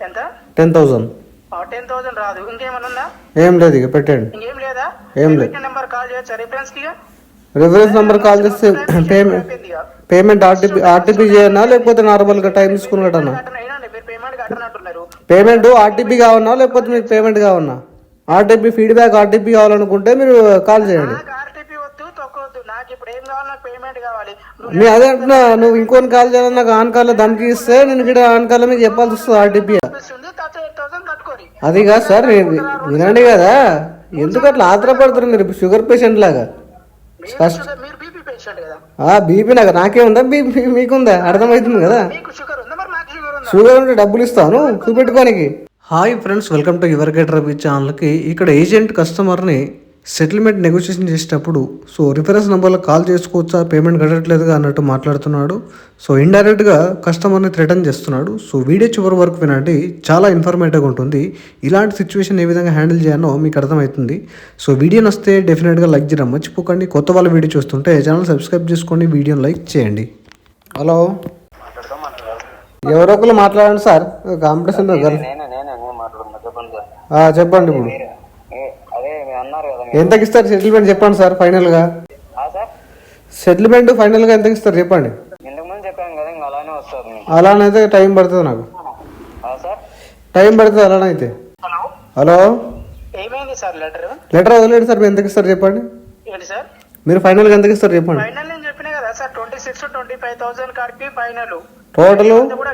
ఎంత? 10,000. 10,000 రాదు. ఇంకేమన్నా ఉందా? ఏం లేదు, ఇక పెట్టండి. ఇంకేం లేదా? ఏం లేదు. నెంబర్ కాల్ చేయొచ్చా రిఫరెన్స్ కి? రిఫరెన్స్ నెంబర్ కాల్ చేస్తే పేమెంట్ ఆర్టీపీ చేయనా లేకపోతే నార్మల్గా టైం తీసుకుని కట్టనా? మీరు పేమెంట్ కట్టనంటున్నారు. పేమెంట్ ఆర్టీపీ కావన్నా లేకపోతే మీకు పేమెంట్ కావన్నా? ఆర్టీపీ ఫీడ్బ్యాక్ ఆర్టీపీ కావాలనుకుంటే మీరు కాల్ చేయండి. ఆర్టీపీ వద్దు, తొక్కొద్దు. నాకు ఇప్పుడు ఏం కావాలి? నాకు పేమెంట్ కావాలి. నేను అదే అంటున్నా, నువ్వు ఇంకొని కాల్ చేయాలని నాకు ఆన్ కాల్లో ధమ్కి ఇస్తే నేను ఇక్కడ ఆన్ కాల్లో మీకు చెప్పాల్సి వస్తుంది ఆర్టీపీ. అది కాదు సార్, వినండి కదా, ఎందుకు అట్లా ఆత్రపడతారు మీరు? షుగర్ పేషెంట్ లాగా. బీపీ నాకేముందా? బీపీ మీకుందా? అర్థమవుతుంది కదా. షుగర్ ఉంటే డబ్బులు ఇస్తాను చూపెట్టుకోనికి. Hi friends, welcome to your get రబీ ఛానల్కి. ఇక్కడ ఏజెంట్ కస్టమర్ని సెటిల్మెంట్ నెగోషియేషన్ చేసేటప్పుడు రిఫరెన్స్ నెంబర్లో కాల్ చేసుకోవచ్చా, పేమెంట్ కట్టట్లేదుగా అన్నట్టు మాట్లాడుతున్నాడు. ఇండైరెక్ట్గా కస్టమర్ని థ్రెటన్ చేస్తున్నాడు. వీడియో చివరి వరకు వినండి, చాలా ఇన్ఫర్మేటివ్గా ఉంటుంది. ఇలాంటి సిచ్యువేషన్ ఏ విధంగా హ్యాండిల్ చేయాలో మీకు అర్థమవుతుంది. వీడియో నస్తే డెఫినెట్గా లైక్ చేయడం మర్చిపోకండి. కొత్త వాళ్ళ వీడియో చూస్తుంటే ఛానల్ సబ్స్క్రైబ్ చేసుకోండి, వీడియోని లైక్ చేయండి. హలో, ఎవరో ఒకరు మాట్లాడండి సార్. కాంపిటీషన్ చెప్పండి. ఇప్పుడు ఎంతకి ఇస్తారు సెటిల్మెంట్ చెప్పండి సార్. ఫైనల్గా సెటిల్మెంట్ ఫైనల్గా ఎంతకి ఇస్తారు చెప్పండి. అలానైతే టైం పడుతుంది, నాకు టైం పడుతుంది అలానైతే. హలో, ఏమైంది సార్? లెటర్ వదిలేండి సార్. మీరు ఎంతకి ఇస్తారు చెప్పండి. మీరు ఫైనల్గా ఎంతకి ఇస్తారు చెప్పండి. నేను చెప్పినా కదా సార్, 26,25,000 కాడికి ఫైనల్. టోటల్ అంత కూడా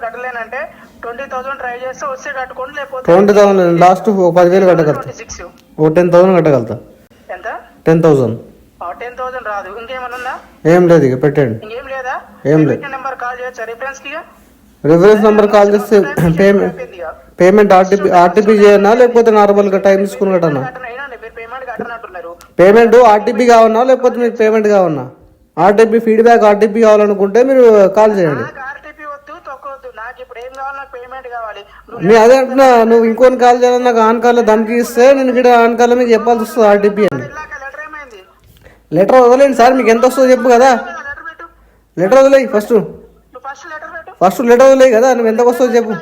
కట్టలేనంటే 20,000 ట్రై చేస్తే వస్తే కట్టుకోండి, లేకపోతే 20,000 లాస్ట్ 10,000 కట్టగలుగుతా. 10,000 కట్టగలుగుతా. ఎంత? 10,000. 10,000 రాదు. ఇంకేమన్నా ఉందా? ఏం లేదు, ఇక పెట్టండి. ఇంకేం లేదా? ఏం లేదు. నెంబర్ కాల్ చేయొచ్చా రిఫరెన్స్ కి? రిఫరెన్స్ నెంబర్ కాల్ చేస్తే పేమెంట్ ఆర్టీపీ చేయనా లేకపోతే నార్మల్గా టైం తీసుకుని కట్టనా? మీరు పేమెంట్ కట్టనంటున్నారు. పేమెంట్ ఆర్టీపీ కావన్నా లేకపోతే మీకు పేమెంట్ కావన్నా? ఆర్టీపీ ఫీడ్బ్యాక్ ఆర్టీపీ కావాలనుకుంటే మీరు కాల్ చేయండి. ఆర్టీపీ వద్దు, తొక్కొద్దు. నాకు ఇప్పుడు ఏం కావాలి? నాకు పేమెంట్ కావాలి. నేను అదే అంటున్నా, నువ్వు ఇంకొని కాల్ చేయాలని నాకు ఆన్ కాల్లో ధమ్కి ఇస్తే నేను ఇక్కడ ఆన్ కాల్లో మీకు చెప్పాల్సి వస్తుంది ఆర్టీపీ అని. లెటర్ వదిలేండి సార్, మీకు ఎంత వస్తుందో చెప్పు కదా. లెటర్ వదిలేయి ఫస్ట్ లెటర్ వదిలేయి కదా. నువ్వు ఎంతకు వస్తుందో చెప్పు.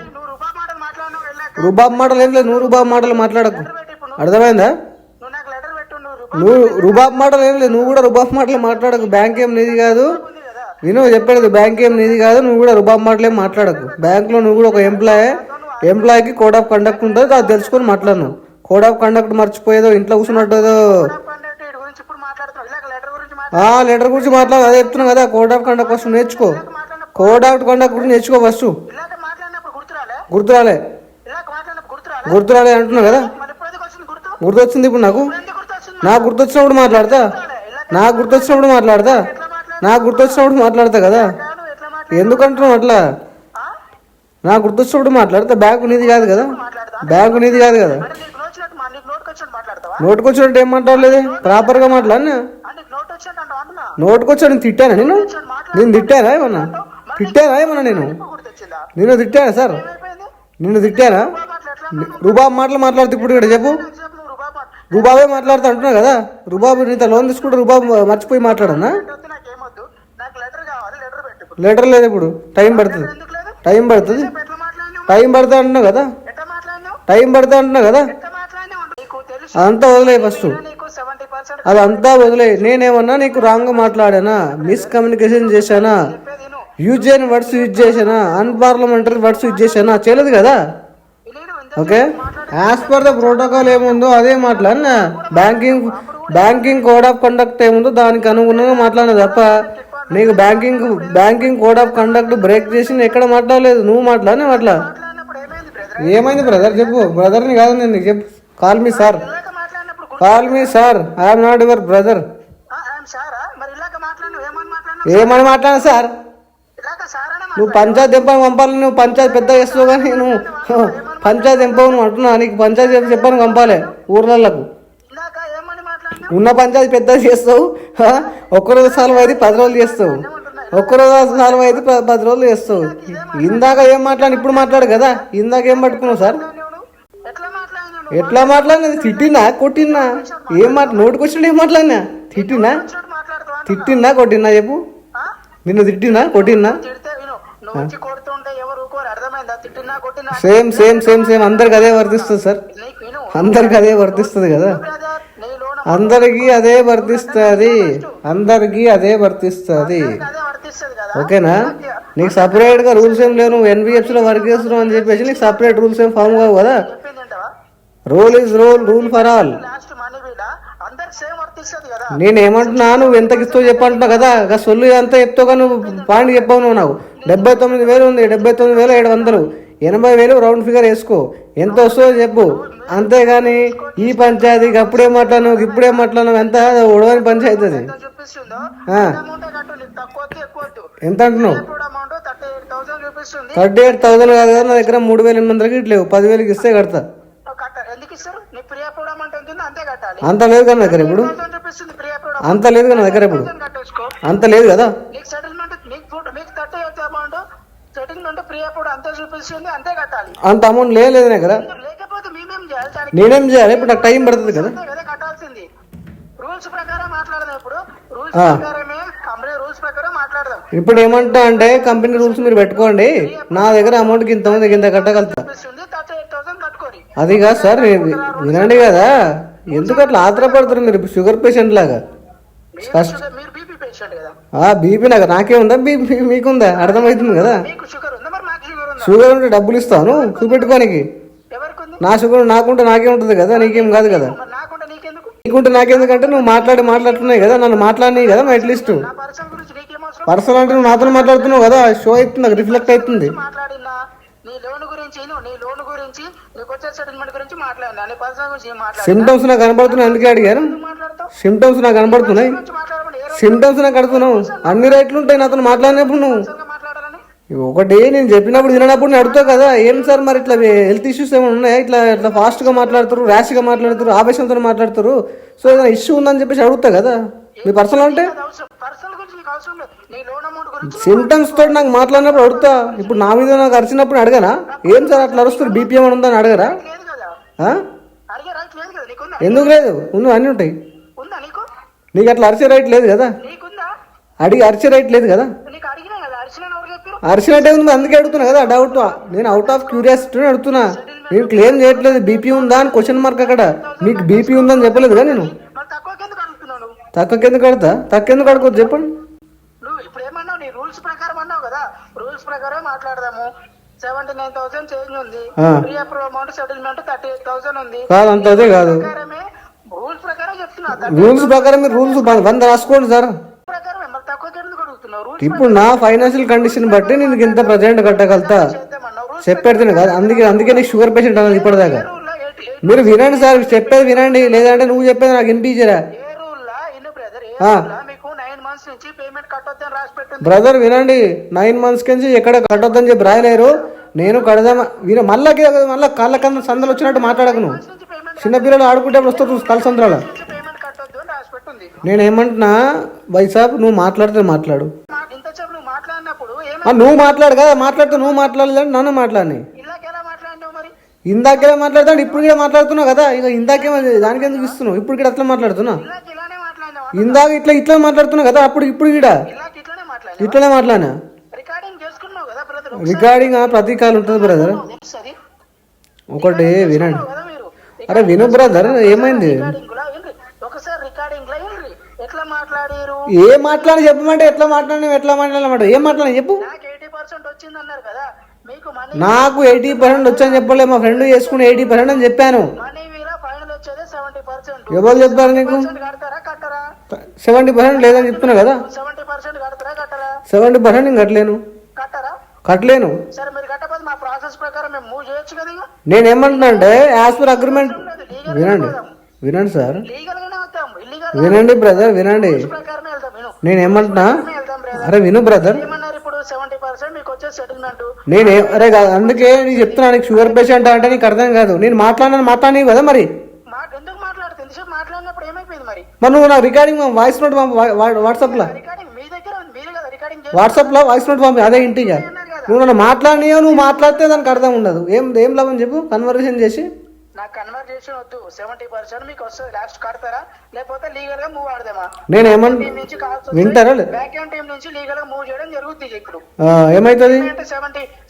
రుబాబ్ మాటలు ఏం లేదు, నువ్వు రుబాబ్ మాటలు మాట్లాడకు, అర్థమైందా? నువ్వు రుబాబ్ మాటలు ఏం లేదు, నువ్వు కూడా రుబాబ్ మాటలు మాట్లాడకు. బ్యాంక్ ఏం నీది కాదు, నేను చెప్పేది బ్యాంక్ ఏం నీది కాదు. నువ్వు కూడా రుబాబ్ మాటలు ఏం మాట్లాడకు. బ్యాంక్లో నువ్వు కూడా ఒక ఎంప్లాయీకి కోడ్ ఆఫ్ కండక్ట్ ఉంటుంది, అది తెలుసుకొని మాట్లాడను. కోడ్ ఆఫ్ కండక్ట్ మర్చిపోయేదో ఇంట్లో కూర్చున్నట్టు లెటర్ గురించి మాట్లాడు. అదే చెప్తున్నా కదా, కోడ్ ఆఫ్ కండక్ట్ ఫస్ట్ నేర్చుకో. కోడ్ ఆఫ్ కండక్ట్ గురించి నేర్చుకో ఫస్ట్. గుర్తురాలే అంటున్నా కదా. గుర్తొచ్చింది ఇప్పుడు నాకు గుర్తొచ్చినప్పుడు మాట్లాడతా. నాకు గుర్తొచ్చినప్పుడు మాట్లాడతా కదా. ఎందుకంటున్నావు అట్లా? నాకు గుర్తొచ్చినప్పుడు మాట్లాడతా. బ్యాంకు నీది కాదు కదా. నోటుకొచ్చినట్టు ఏం మాట్లాడలేదు, ప్రాపర్గా మాట్లాడినా. నోటుకొచ్చాను తిట్టానా? నేను తిట్టానా ఏమన్నా? నేను తిట్టానా సార్? నిన్ను తిట్టానా? రుబాబ్ మాటలు మాట్లాడుతూ ఇప్పుడు ఇక్కడ చెప్పు. రుబాబే మాట్లాడుతూ అంటున్నా కదా. రుబాబు నీతో లోన్ తీసుకుంటే రుబాబు మర్చిపోయి మాట్లాడనా? లెటర్ లేదు, ఇప్పుడు టైం పడుతుంది అంటున్నా కదా. అదంతా వదిలే ఫస్ట్, అదంతా వదిలే. నేనేమన్నా నీకు రాంగ్ మాట్లాడానా? మిస్కమ్యూనికేషన్ చేశానా? యూజ్ చేయని వర్డ్స్ యూజ్ చేశానా? అన్పార్లమెంటరీ వర్డ్స్ యూజ్ చేశానా? చేయలేదు కదా. Okay, as per the protocol ఏముందో అదే మాట్లాడినా. బ్యాంకింగ్ కోడ్ ఆఫ్ కండక్ట్ ఏముందో దానికి అనుగుణంగా మాట్లాడినా తప్ప నీకు banking code of conduct break చేసి ఎక్కడ మాట్లాడలేదు. నువ్వు మాట్లాడినా మాట్లా. ఏమైంది బ్రదర్ చెప్పు. బ్రదర్ని కాదు నేను నీకు చెప్పు. Call me sir, I'm not your brother. ఏమని మాట్లాడినా సార్? నువ్వు పంచాయతీ ఎంపని పంపాలి. నువ్వు పంచాయతీ పెద్ద చేస్తావు కానీ నువ్వు పంచాయతీ ఎంపవు నువ్వు అంటున్నా. నీకు పంచాయతీ చెప్పని పంపాలి ఊర్లకు. ఉన్న పంచాయతీ పెద్ద చేస్తావు. ఒక్కరోజు సాల్వ్ అయితే 10 రోజులు చేస్తావు. ఒక్కరోజు సాల్వ్ అయితే 10 రోజులు చేస్తావు. ఇందాక ఏం మాట్లాడి ఇప్పుడు మాట్లాడు కదా. ఇందాక ఏం పట్టుకున్నావు సార్? ఎట్లా మాట్లాడినది? తిట్టినా కొట్టినా? ఏం నోటికొచ్చినట్టు ఏం మాట్లాడినా? తిట్టినా కొట్టినా చెప్పు. నిన్ను తిట్టినా కొట్టినా? మరి అర్థమైందా? తిట్టినా కొట్టినా సేమ్ సేమ్ సేమ్ సేమ్ అందరికి అదే వర్తిస్తుంది సార్, నీకు విను అందరికి అదే వర్తిస్తుంది కదా, బ్రదర్, నీ లోన్ అందరికి అదే వర్తిస్తుంది, అందరికి అదే వర్తిస్తుంది. అదే వర్తిస్తుంది కదా. ఓకేనా? నీకు సపరేట్ గా రూల్స్ ఏం లేవు, నువ్వు NBFC లో వర్క్ చేస్తున్నావు అని చెప్పేసి నీకు సపరేట్ రూల్స్ ఏం ఫామ్ కావు కదా. చెప్పింది ఏంటవా? Rule is rule, rule for all. Last money వీడ అందరికి సేమ్ వర్తిస్తుంది కదా. నేను ఏమంటున్నా, నువ్వు ఎంతకి ఇస్తావు చెప్పంటున్నావు కదా, ఇక సొల్లు ఎంత చెప్తావు కానీ నువ్వు పాయింట్ చెప్పావు నువ్వు నాకు. 79,000 ఉంది, 79,700, 80,000 రౌండ్ ఫిగర్ వేసుకో, ఎంత వస్తుందో చెప్పు. అంతేగాని ఈ పంచాయతీకి అప్పుడే మాట్లాడినావు ఇప్పుడే మాట్లాడినావు, ఎంత ఉడవని పంచాయతీ అది. ఎంత చూపిస్తుందో ఆ. అమౌంట్ కట్టు, నీకు తక్కువ వద్దు ఎక్కువ వద్దు. ఎంత అంటున్నావు? ఇప్పుడు అమౌంట్ 38,000 చూపిస్తుంది. 38,000 కాదు కదా, నా దగ్గర 3,800కి ఇట్లేవు, 10,000కి ఇస్తే కడతా. ఎందుకు ఇస్తారు? నీ ప్రియా కూడా అమౌంట్ ఎంత ఉందో అంతే కట్టాలి. అంత లేదు కదా నా దగ్గర ఇప్పుడు, 1000 చూపిస్తుంది ప్రియా కూడా అంత లేదు కదా నా దగ్గర ఇప్పుడు, కట్టేసుకో. అంత లేదు కదా. నీకు సెటిల్మెంట్ మీకు 38 అమౌంట్ సెటిల్మెంట్ ప్రియా కూడా అంతే చూపిస్తుంది, అంతే కట్టాలి. అంత అమౌంట్ లేదు నా దగ్గర, లేకపోతే మేమేం చేయాలి? దానికి నేనేం చేయాలి ఇప్పుడు? నాకు టైం పడుతుంది కదా. అంతే కదా కట్టాల్సింది. రూల్స్ ప్రకారం మాట్లాడదాం ఇప్పుడు, రూల్స్ ఆ. ప్రకారమే కంపెనీ రూల్స్ ప్రకారం మాట్లాడదాం. ఇప్పుడు ఏమంటా అంటే కంపెనీ రూల్స్ మీరు పెట్టుకోండి, నా దగ్గర అమౌంట్కి ఇంత ఉంది, ఇంత కట్టగలుగుతా. చూపిస్తుంది 38,000 కట్టుకోరి. అది కాదు సార్, వినండి కదా, ఎందుకు అట్లా ఆత్రపడతారు మీరు షుగర్ పేషెంట్ లాగా? మీరు బీపీ పేషెంట్ కదా, బీపీ లాగా నాకే ఉందా, బీపీ మీకుందా? అర్థమవుతుంది కదా. మీకు షుగర్ ఉందా? మరి మాకు షుగర్ ఉందా? షుగర్ ఉంటే డబ్బులు ఇస్తాను చూపెట్టుకోనికి. ఎవరికి ఉంది? నా షుగర్ నాకుంటే నాకే ఉంటుంది కదా, నీకేం కాదు కదా. మరి నాకుంటే నీకెందుకు? నీకుంటే నాకెందుకంటే నువ్వు మాట్లాడుతున్నాయి కదా, నన్ను మాట్లాడినాయి కదా అట్లీస్ట్. నా పర్సన్ గురించి నీకేం అవసరం? పర్సనల్ అంటే నువ్వు నాతో మాట్లాడుతున్నావు కదా, షో అవుతుంది, నాకు రిఫ్లెక్ట్ అవుతుంది. మాట్లాడినా నీ లోన్ గురించి నీకు వచ్చే సెటిల్మెంట్ గురించి మాట్లాడినా, నీ పర్సన్ గురించి మాట్లాడినా. సిమ్టమ్స్ నాకు కనబడుతున్నాయి, అందుకే అడిగారు. మాట్లాడతావు సిమ్టమ్స్ నాకు కనబడుతున్నాయి, మాట్లాడమని ఏ సిమ్టమ్స్ నాకు అడుగుతున్నావు. అన్ని రైట్లు ఉంటాయి నాతో మాట్లాడినప్పుడు. నువ్వు రోజుగా మాట్లాడాలని ఒకటి నేను చెప్పినప్పుడు వినప్పుడు నేను అడుగుతావు కదా, ఏం సార్ మరి ఇట్లా హెల్త్ ఇష్యూస్ ఏమైనా ఉన్నాయా, ఇట్లా ఇట్లా ఫాస్ట్గా మాట్లాడుతారు, ర్యాష్గా మాట్లాడుతారు, ఆవేశంతో మాట్లాడుతారు, సో ఏదైనా ఇష్యూ ఉందని చెప్పేసి అడుగుతా కదా. మీ పర్సనల్ అంటే పర్సనల్ గురించి నీకు అవసరం లేదు. నీ లోన్ అమౌంట్ గురించి సిమ్టమ్స్ తోటి నాకు మాట్లాడినప్పుడు అడుగుతా. ఇప్పుడు నా మీద నాకు అరిచినప్పుడు అడగనా, ఏం సార్ అట్లా అరుస్తారు, బీపీ ఏమైనా ఉందని అడగరా? లేదు కదా, ఆ? అడిగే రైట్ లేదు కదా. నీకుందా? ఎందుకు లేదు? ఉంది, అన్నీ ఉంటాయి. ఉందా నీకు? నీకు అట్లా అరిచే రైట్ లేదు కదా, నీకుందా? అడిగి అరిచే రైట్ లేదు కదా. నీకు అడిగినా కదా, అరిచిన ఎవరు చెప్పారు? అరిచినట్టే ఉంది, అందుకే అడుగుతున్నా కదా డౌట్. నేను అవుట్ ఆఫ్ క్యూరియాసిటీ అడుగుతున్నా, నేను క్లెయిమ్ చేయట్లేదు బీపీ ఉందా అని క్వశ్చన్ మార్క్. అక్కడ మీకు బీపీ ఉందని చెప్పలేదు కదా నేను. మరి తక్కువకి ఎందుకు అడుగుతున్నావు నువ్వు? తక్కువ ఎందుకు కడతా, తక్కువ ఎందుకు అడుకోవద్దు చెప్పండి. నువ్వు ఇప్పుడు ఏమన్నావు? నీ రూల్స్ ప్రకారం అన్నావు కదా, రూల్స్ ప్రకారం మాట్లాడదాము. 79,000 చేంజ్ ఉంది, ఆ. ప్రీ అప్రూవ్ అమౌంట్ సెటిల్మెంట్ 38,000 ఉంది. కాదు, అంత అదే కాదు. ప్రకారమే రూల్స్ ప్రకారం చెప్తున్నా. రూల్స్ ప్రకారం మీరు రూల్స్ 100 రాసుకోండి సార్. ప్రకారమే మరి తక్కువకి ఎందుకు అడుగుతున్నావు? రూల్స్ ఇప్పుడు నా ఫైనాన్షియల్ కండిషన్ బట్టి నేను ఇంత ప్రజెంట్ కట్టగలుగుతా చేద్దామన్నావు. రూల్స్ చెప్పేడుతున్నా కాదు, అందుకే నీకు షుగర్ పేషెంట్ అన్నది ఇప్పటిదాకా. రూల్ మీరు వినండి సార్, చెప్పేది వినండి, లేదంటే నువ్వు చెప్పేది నాకు వినిపించరా. ఏ రూల్ లా ఇನ್ನು బ్రదర్, ఏ ఆ. రూల్ లా మీకు 9 months నుంచి పేమెంట్ కట్టొద్దని రాసి పెట్టుంది. బ్రదర్ వినండి, 9 months నుంచి ఎక్కడ కట్టొద్దని చెప్పి రాయలేరు. నేను కడదామా మళ్ళా కాళ్ళ కన్నా సందలు వచ్చినట్టు మాట్లాడకు. నువ్వు నుంచి పేమెంట్ చిన్నపిల్లలు ఆడుకుంటే వస్తావు కళ్ళ సందరాల. నుంచి పేమెంట్ కట్టొద్దు అని రాసి పెట్టుంది. నేను ఏమంటున్నా, వైసాబ్ నువ్వు మాట్లాడితే మాట్లాడు. ఇంతసేపు నువ్వు మాట్లాడినప్పుడు నువ్వు మాట్లాడు కదా, మాట్లాడితే నువ్వు మాట్లాడలేదు నన్ను మాట్లాడి. ఇలాగ ఎలా మాట్లాడినావు మరి? ఇందాకే మాట్లాడతాడు, ఇప్పుడు కూడా మాట్లాడుతున్నావు కదా. ఇక ఇందాకేమో దానికి ఎందుకు ఇస్తున్నావు, ఇప్పుడు కూడా అట్లా మాట్లాడుతున్నా. ఇలానే మాట్లాడినావా? ఇందాక ఇట్లా మాట్లాడుతున్నావు కదా, అప్పుడు ఇప్పుడు కూడా ఇట్లానే మాట్లాడినా? ఇట్లనే మాట్లాడినా. రికార్డింగ్ చేసుకున్నావు కదా బ్రదర్? రికార్డింగ్ ప్రతి కాల్ ఉంటుంది బ్రదర్. తెలుస్తుంది ఒకటి వినండి. కదా మీరు. అరే విను బ్రదర్, ఏమైంది? రికార్డింగ్ లో ఏంటి? ఒకసారి రికార్డింగ్ లో ఏంటి? ఎట్లా మాట్లాడారు? ఏం మాట్లాడి చెప్పమంటే ఎట్లా మాట్లాడమంట ఏం మాట్లాడి చెప్పు. నాకు 80% వచ్చింది అన్నారు కదా, మీకు మనీ నాకు 80% వచ్చని చెప్పలే, మా ఫ్రెండ్ చేసుకుని 80% అని చెప్పాను. మనీ వీరా ఫైనల్ వచ్చేది 70%. ఎవరు చెప్పారు నీకు? కడతారా కట్టరా? 70% లేదని చెప్తున్నా కదా. 70% కడతారా కట్టరా? 70% నేను కట్టలేను. కట్టరా? కట్టలేను. సరే మీరు కట్టకపోతే మా ప్రాసెస్ ప్రకారం మేము మూవ్ చేయొచ్చు కదా. ఇక నేను ఏమంటున్నా అంటే యాజ్ పర్ అగ్రిమెంట్. వినండి సార్, లీగల్ గానే వస్తాం, ఇల్లీగల్ వినండి బ్రదర్, వినండి. ప్రకారమే వెళ్తాం. విను, నేను ఏమంటున్నా, వెళ్తాం బ్రదర్. అరే విను బ్రదర్. ఏమన్నారు ఇప్పుడు? 70% మీకు వచ్చే సెటిల్మెంట్. అరే కాదు, అందుకే నీకు చెప్తున్నా, నీకు షుగర్ పేషెంట్ అంటే నీకు అర్థం కాదు. నేను మాట్లాడి కదా మరి. ఎందుకు మాట్లాడుతుంది? ఎంతసేపు మాట్లాడినప్పుడు ఏమైపోయింది మరి? మరి నువ్వు నాకు రికార్డింగ్ వాయిస్ నోట్ వాట్సాప్లో రికార్డింగ్ మీ దగ్గర ఉంది, మీరు కదా రికార్డింగ్ వాట్సాప్లో వాయిస్ నోట్ పంపి అదే ఇంటిగా. నువ్వు నన్ను మాట్లాడినాయో, నువ్వు మాట్లాడితే దానికి అర్థం ఉండదు. ఏం లాభం చెప్పు, కన్వర్సేషన్ చేసి. నాకు కన్వర్జేషన్ వద్దు. 70% మీకు వస్తుంది, లాస్ట్ కడతారా లేకపోతే లీగల్ గా మూవ్ ఆడదామా? నేను ఏమన్నా టీం నుంచి వింటారా బ్యాక్ ఎండ్ టీం నుంచి లీగల్ గా మూవ్ చేయడం జరుగుతుంది. ఇప్పుడు ఏమైతుంది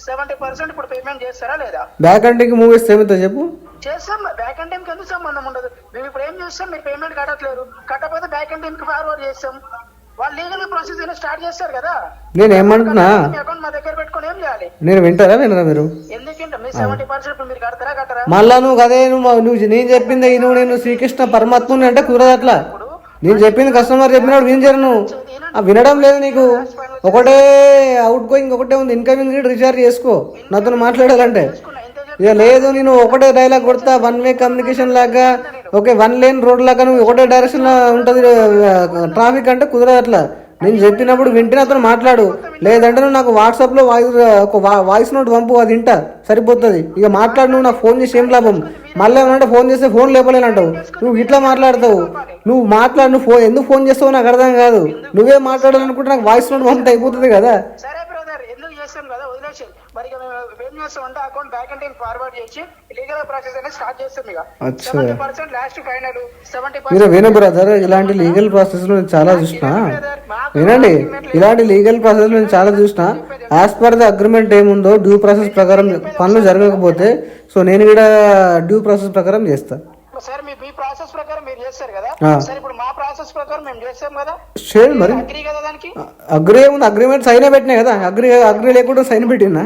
70% ఇప్పుడు పేమెంట్ చేస్తారా లేదా? బ్యాక్ ఎండ్ కి మూవ్ చేస్తే ఏమవుతుంది చెప్పు? చేస్తాం. బ్యాక్ అండ్ టీమ్ కి ఎందుకు సంబంధం ఉండదు? మేము ఇప్పుడు ఏం చేస్తాం, మీరు పేమెంట్ కట్టట్లేరు, కట్టకపోతే బ్యాక్ అండ్ టీమ్ కి ఫార్వర్డ్ చేస్తాం. వాళ్ళు లీగల్ ప్రాసెస్ అయినా స్టార్ట్ చేస్తారు కదా. నేను ఏమంటున్నా, మీ అకౌంట్ మా దగ్గర పెట్టుకొని ఏం చేయాలి? నేను వింటారా మీరు? ఎందుకంటే మీ 70% ఇప్పుడు మీరు కడతారా? మళ్ళా నువ్వు అదే నువ్వు నేను చెప్పింది నువ్వు నేను శ్రీకృష్ణ పరమాత్ముని అంటే కుదరదు అట్లా. నేను చెప్పింది కస్టమర్ చెప్పినప్పుడు వినిచారు నువ్వు వినడం లేదు నీకు. ఒకటే అవుట్ గోయింగ్ ఒకటే ఉంది, ఇన్కమింగ్ రీఛార్జ్ చేసుకో నాతో మాట్లాడాలంటే. ఇక లేదు నేను ఒకటే డైలాగ్ కొడతా, వన్ వే కమ్యూనికేషన్ లాగా, ఓకే 1 లేన్ రోడ్ లాగా నువ్వు ఒకటే డైరెక్షన్ లో ఉంటది ట్రాఫిక్ అంటే కుదరదు అట్లా. నేను చెప్పినప్పుడు వింటే అతను మాట్లాడు, లేదంటే నువ్వు నాకు వాట్సాప్ లో వాయిస్ నోట్ పంపు, అది వింటా సరిపోతుంది. ఇక మాట్లాడు, నువ్వు నాకు ఫోన్ చేసి ఏం లాభం? మళ్ళీ ఏమన్నా ఫోన్ చేస్తే ఫోన్ లేపలేనంటావు. నువ్వు ఇట్లా మాట్లాడతావు, నువ్వు మాట్లాడు, నువ్వు ఎందుకు ఫోన్ చేస్తావు నాకు అర్థం కాదు. నువ్వే మాట్లాడాలనుకుంటే నాకు వాయిస్ నోట్ పంపితే అయిపోతుంది కదా. మరి మేము ఏం చేస్తామంటే అకౌంట్ బ్యాక్ అండ్ ఫార్వర్డ్ చేసి లీగల్ ప్రాసెస్ అనేది స్టార్ట్ చేస్తాం. ఇక 70% లాస్ట్ ఫైనల్ 70%. విను బ్రదర్, ఇలాంటి లీగల్ ప్రాసెస్ లో నేను చాలా చూసిన. వినండి, ఇలాంటి లీగల్ ప్రాసెస్ లో నేను చాలా చూసిన. యాజ్ పర్ ద అగ్రిమెంట్ ఏముందో డ్యూ ప్రాసెస్ ప్రకారం పనులు జరగకపోతే సో నేను కూడా డ్యూ ప్రాసెస్ ప్రకారం చేస్తా. సార్ మీ ప్రాసెస్ ప్రకారం మీరు చేస్తారు కదా సార్, ఇప్పుడు మా ప్రాసెస్ ప్రకారం మేము చేస్తాం కదా. మరి అగ్రీ కదా దానికి? అగ్రీ ఏముంది, అగ్రిమెంట్ సైన్ పెట్టినా కదా. అగ్రీ లేకుండా సైన్ పెట్టినా.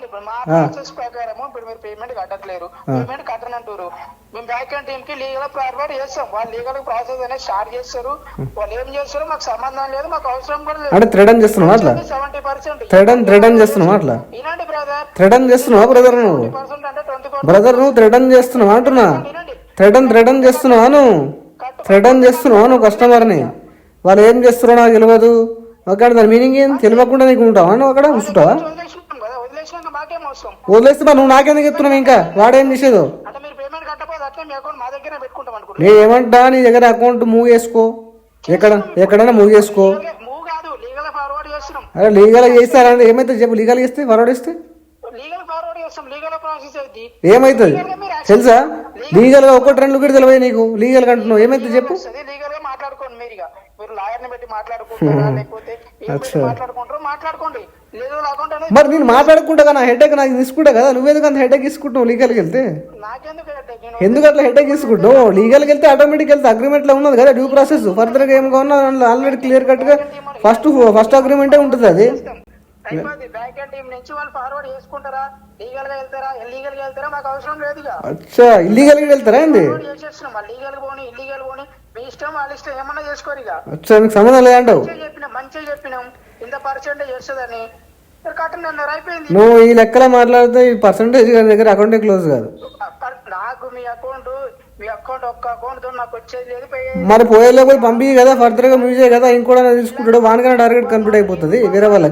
ఇప్పుడు మా ప్రాసెస్ ప్రకారం ఇప్పుడు మీరు పేమెంట్ కట్టట్లేరు, పేమెంట్ కట్టనంటారు, మేము బ్యాక్ అండ్ టీమ్ కి లీగల్ ఫార్వర్డ్ చేస్తాం. వాళ్ళు లీగల్ ప్రాసెస్ అనేది స్టార్ట్ చేస్తారు. వాళ్ళు ఏం చేస్తారో మాకు సంబంధం లేదు, మాకు అవసరం కూడా లేదు. అంటే థ్రెడన్ చేస్తున్నావా అట్లా? 70% థ్రెడన్ చేస్తున్నావా అట్లా? ఇలాంటి బ్రదర్ థ్రెడన్ చేస్తున్నావా బ్రదర్? నువ్వు 20% అంటే 20% బ్రదర్ నువ్వు థ్రెడన్ చేస్తున్నావా అంటున్నా? థ్రెడన్ చేస్తున్నావా నువ్వు? థ్రెడన్ చేస్తున్నావా నువ్వు కస్టమర్ని? వాళ్ళు ఏం చేస్తారో నాకు తెలియదు. అక్కడ దాని మీనింగ్ ఏం తెలియకుండా నీకు ఉంటావా? నువ్వు అక్కడ కూర్చుంటావా? వదిలేస్తే నువ్వు నాకెందుకు చెప్తున్నావు? ఇంకా వాడేం చేసేదో నేను ఏమంటా, నీ దగ్గర అకౌంట్ మూవ్ చేసుకో, ఎక్కడైనా మూవ్ చేసుకో. అరే లీగల్ చేస్తారంటే ఏమైతే చెప్పు? లీగల్ చేస్తే ఫార్వర్డ్ చేస్తే ఏమైతుంది తెలుసా? లీగల్ గా 1-2 కూడా తెలియదు నీకు. లీగల్ గా అంటున్నావు, ఏమైతే చెప్పు? మాట్లాడుకోండి మీరు, ఇక మీరు లాయర్ ని పెట్టి మాట్లాడుకుంటారా లేకపోతే మాట్లాడుకోండి. మరి నేను మాట్లాడుకుంటా కదా, హెడేక్ నాకు తీసుకుంటా కదా. నువ్వేందుకు అంత హెడేక్ తీసుకుంటావు లీగల్కి వెళ్తే? ఎందుకు అట్లా హెడేక్ తీసుకుంటావు? లీగల్కి వెళ్తే ఆటోమేటిక్ వెళ్తే అగ్రిమెంట్ లో ఉన్నది కదా డ్యూ ప్రాసెస్. ఫర్దర్ గా ఏం కావాలో ఆల్రెడీ క్లియర్ కట్ గా ఫస్ట్ అగ్రిమెంటే ఉంటుంది. అది బ్యాక్ అండ్ టీమ్ నుంచి వాళ్ళు ఫార్వర్డ్ చేసుకుంటారా, లీగల్ గా వెళ్తారా, ఇల్లీగల్ గా వెళ్తారా మాకు అవసరం లేదు. అచ్చా, ఇల్లీగల్ గా వెళ్తారా? ఏంది లీగల్ పోనీ ఇల్లీగల్ పోనీ మీ ఇష్టం, వాళ్ళ ఇష్టం, ఏమన్నా చేసుకోరు. ఇక అచ్చా, మీకు సంబంధం లేదంటావు? మంచిగా చెప్పినాం ఇంత పర్సెంటేజ్ వస్తుందని, కట్టండి అన్నారు, అయిపోయింది. నువ్వు ఈ లెక్కలో మాట్లాడితే ఈ పర్సెంటేజ్ దగ్గర అకౌంటే క్లోజ్ కాదు. నాకు మీ అకౌంట్ ఒక్క అకౌంట్ తో నాకు వచ్చేది లేదు. మరి పోయేలో పోయి పంపి కదా, ఫర్దర్ గా మ్యూజ్ కదా, ఇంకోటి తీసుకుంటాడు, వానికైనా టార్గెట్ కంప్లీట్ అయిపోతుంది. వేరే వాళ్ళ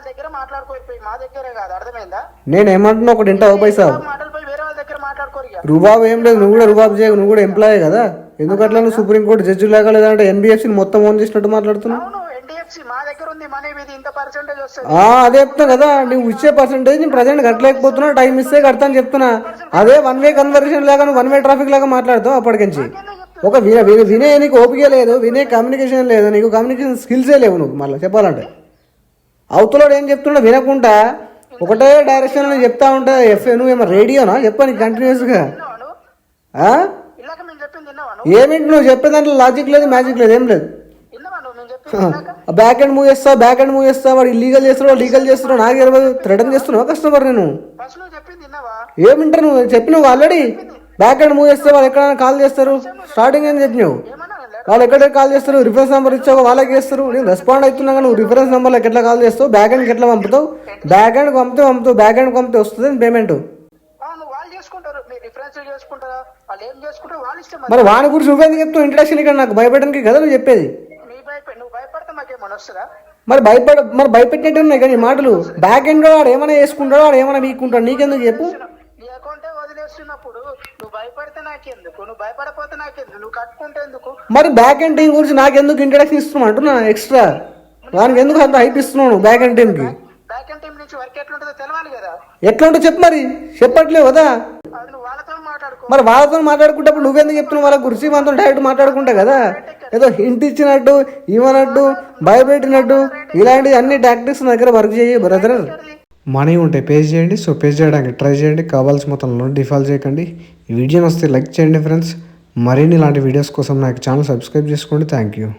దగ్గర మాట్లాడుకోకపోయి మా దగ్గరే కాదు, అర్థమైందా? నేను ఏమంటున్నా ఒకటి ఇంటా పైసా మాటలపై వేరే వాళ్ళ దగ్గర మాట్లాడుకోరు. రుబాబు ఏం లేదు, నువ్వు కూడా రుబాబు చేయవు, నువ్వు కూడా ఎంప్లాయే కదా. ఎందుకట్లా నువ్వు సుప్రీంకోర్టు జడ్జి లాగా లేదంటే ఎన్బిఎఫ్సి మొత్తం ఓన్ చేసినట్టు మాట్లాడుతున్నావు? మా దగ్గర ఉంది మనీ, ఇంత పర్సెంటేజ్ వస్తుంది. అదే చెప్తున్నా కదా, నువ్వు ఇచ్చే పర్సెంటేజ్ నేను ప్రజెంట్ కట్టలేకపోతున్నా, టైం ఇస్తే కడతా అని చెప్తున్నా. అదే 1 వే కన్వర్సేషన్ లాగా నువ్వు 1 వే ట్రాఫిక్ లాగా మాట్లాడుతావు. అప్పటికించి ఒక వినే నీకు ఓపిక లేదు, వినే కమ్యూనికేషన్ లేదు, నీకు కమ్యూనికేషన్ స్కిల్సే లేవు. నువ్వు మళ్ళీ చెప్పాలంటే అవతలోడు ఏం చెప్తున్నా వినకుండా ఒకటే డైరెక్షన్ నేను చెప్తా ఉంటా. నువ్వేమో రేడియోనా చెప్పా నీకు కంటిన్యూస్ గా? ఏమిటి నువ్వు చెప్పే దాంట్లో లాజిక్ లేదు, మ్యాజిక్ లేదు, ఏం లేదు. బ్యాక్ అండ్ మూవ్ చేస్తా, వాడు ఇల్లీగల్ చేస్తున్నావు, లీగల్ చేస్తున్నావు, నాకు ఇరవై థ్రెటన్ చేస్తున్నావు కస్టమర్. నేను ఏమింటారు నువ్వు చెప్పినావు ఆల్రెడీ. బ్యాక్ అండ్ మూవ్ చేస్తే వాళ్ళు ఎక్కడైనా కాల్ చేస్తారు, స్టార్టింగ్ అని చెప్పినావు. వాళ్ళు ఎక్కడ కాల్ చేస్తారు, రిఫరెన్స్ నెంబర్ ఇచ్చావు వాళ్ళకి చేస్తారు. నేను రెస్పాండ్ అవుతున్నా, నువ్వు రిఫరెన్స్ నెంబర్లకు ఎట్లా కాల్ చేస్తావు, బ్యాక్ హ్యాండ్కి ఎట్లా పంపుతావు? బ్యాక్ హ్యాండ్ పంపితే వస్తుంది పేమెంట్. మరి వాని గురించి నువ్వేందుకు చెప్తావు? ఇంట్రడక్షన్ ఇక్కడ నాకు భయపెట్టడానికి కదా నువ్వు చెప్పేది. మరి భయపెట్టినట్టు ఉన్నాయి కానీ మాటలు. బ్యాక్ ఎండ్ వాడు ఏమైనా చేసుకుంటాడు, వాడు ఏమైనా వీక్కుంటాడు, నీకెందుకు చెప్పు? మరి బ్యాక్ అండ్ టీం గురించి నాకెందుకు ఇంట్రడక్షన్ ఇస్తున్నావు అంటున్నా ఎక్స్ట్రా? వానికి ఎందుకు అంత హైప్ ఇస్తున్నావు బ్యాక్ అండ్ టీం కి? ఎట్లా ఉంటుందో చెప్పు. మరి చెప్పట్లేవు కదా. మరి వాళ్ళతో మాట్లాడుకుంటప్పుడు నువ్వెందుకు చెప్తున్నావు వాళ్ళ గురించి? మనతో డైరెక్ట్ మాట్లాడుకుంటా కదా, ఏదో హింట్ ఇచ్చినట్టు ఇవ్వనట్టు భయపెట్టినట్టు ఇలాంటి అన్ని టాక్టిక్స్ నా దగ్గర వర్క్ చేయి బ్రదర్. మనీ ఉంటే పే చేయండి. సో పే చేయడానికి ట్రై చేయండి. కావాల్సిన మొత్తంలో డిఫాల్ట్ చేయకండి. ఈ వీడియోని వస్తే లైక్ చేయండి ఫ్రెండ్స్. మరిన్ని ఇలాంటి వీడియోస్ కోసం నాకు ఛానల్ సబ్స్క్రైబ్ చేసుకోండి. Thank you.